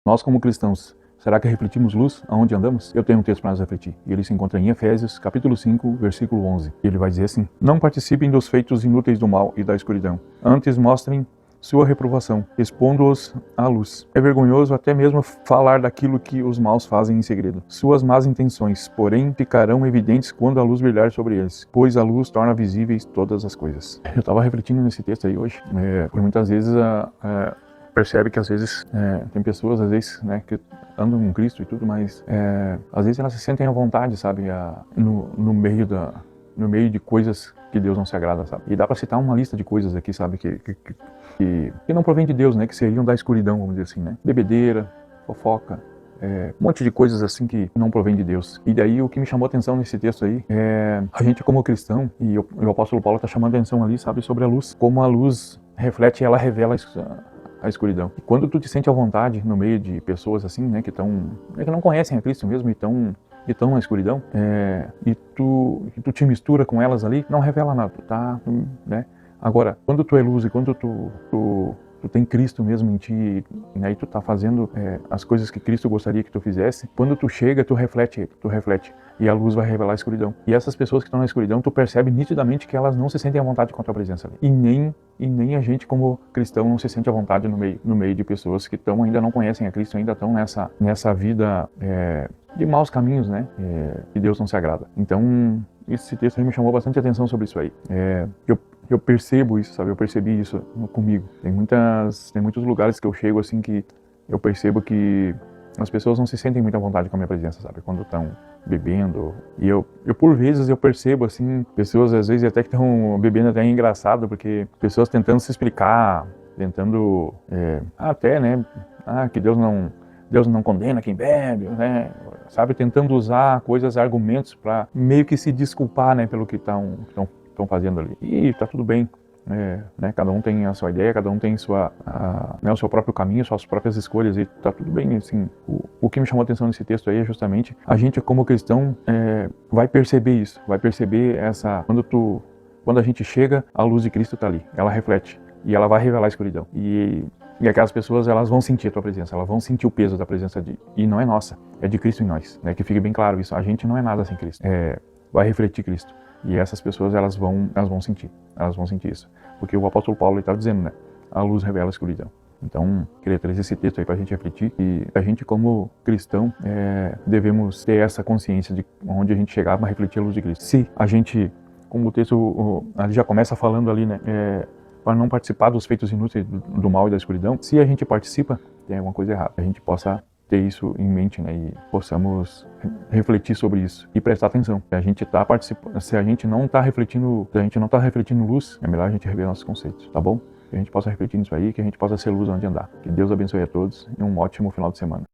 Nós, como cristãos, será que refletimos luz aonde andamos? Eu tenho um texto para nos refletir, e ele se encontra em Efésios, capítulo 5, versículo 11. Ele vai dizer assim: Não participem dos feitos inúteis do mal e da escuridão. Antes mostrem sua reprovação, expondo-os à luz. É vergonhoso até mesmo falar daquilo que os maus fazem em segredo. Suas más intenções, porém, ficarão evidentes quando a luz brilhar sobre eles, pois a luz torna visíveis todas as coisas. Eu estava refletindo nesse texto aí hoje, por muitas vezes percebe que às vezes tem pessoas às vezes, né, que andam com Cristo e tudo, mas às vezes elas se sentem à vontade, sabe, no meio de coisas que Deus não se agrada, sabe. E dá para citar uma lista de coisas aqui, sabe, que não provém de Deus, né, que seriam da escuridão, vamos dizer assim, né. Bebedeira, fofoca, um monte de coisas assim que não provém de Deus. E daí o que me chamou a atenção nesse texto aí é a gente como cristão, e o apóstolo Paulo está chamando a atenção ali, sabe, sobre a luz, como a luz reflete e ela revela a escuridão. E quando tu te sente à vontade no meio de pessoas assim, né, que não conhecem a Cristo mesmo e estão na escuridão, e tu te mistura com elas ali, não revela nada, tá, né? Agora, quando tu é luz e quando tu tem Cristo mesmo em ti, né, e tu tá fazendo as coisas que Cristo gostaria que tu fizesse, quando tu chega, tu reflete, e a luz vai revelar a escuridão. E essas pessoas que estão na escuridão, tu percebe nitidamente que elas não se sentem à vontade com a tua presença ali. E nem a gente como cristão não se sente à vontade no meio de pessoas que ainda não conhecem a Cristo, ainda estão nessa vida de maus caminhos, né, que Deus não se agrada. Então, esse texto aí me chamou bastante atenção sobre isso aí. Eu percebo isso, sabe? Eu percebi isso comigo. Tem muitos lugares que eu chego assim que eu percebo que as pessoas não se sentem muito à vontade com a minha presença, sabe? Quando estão bebendo. E eu por vezes eu percebo assim, pessoas às vezes até que estão bebendo até é engraçado, porque pessoas tentando se explicar, tentando até, né? Que Deus não condena quem bebe, né? Sabe? Tentando usar argumentos para meio que se desculpar, né? Pelo que estão fazendo ali. E tá tudo bem, né? Cada um tem a sua ideia, cada um tem o seu próprio caminho, suas próprias escolhas, e tá tudo bem, assim. O que me chamou a atenção nesse texto aí é justamente a gente como cristão vai perceber isso, vai perceber quando a gente chega, a luz de Cristo tá ali, ela reflete e ela vai revelar a escuridão. E aquelas pessoas, elas vão sentir a tua presença, elas vão sentir o peso da presença e não é nossa, é de Cristo em nós, né? Que fique bem claro isso, a gente não é nada sem Cristo, vai refletir Cristo. E essas pessoas, elas vão sentir isso. Porque o apóstolo Paulo está dizendo, né? A luz revela a escuridão. Então, queria trazer esse texto aí para a gente refletir. E a gente, como cristão, devemos ter essa consciência de onde a gente chegar para refletir a luz de Cristo. Se a gente, como o texto ali já começa falando ali, né? Para não participar dos feitos inúteis do mal e da escuridão, se a gente participa, tem alguma coisa errada. A gente possa ter isso em mente, né, e possamos refletir sobre isso e prestar atenção. Se a gente tá participando, se a gente não tá refletindo luz, é melhor a gente rever nossos conceitos, tá bom? Que a gente possa refletir nisso aí, que a gente possa ser luz onde andar. Que Deus abençoe a todos e um ótimo final de semana.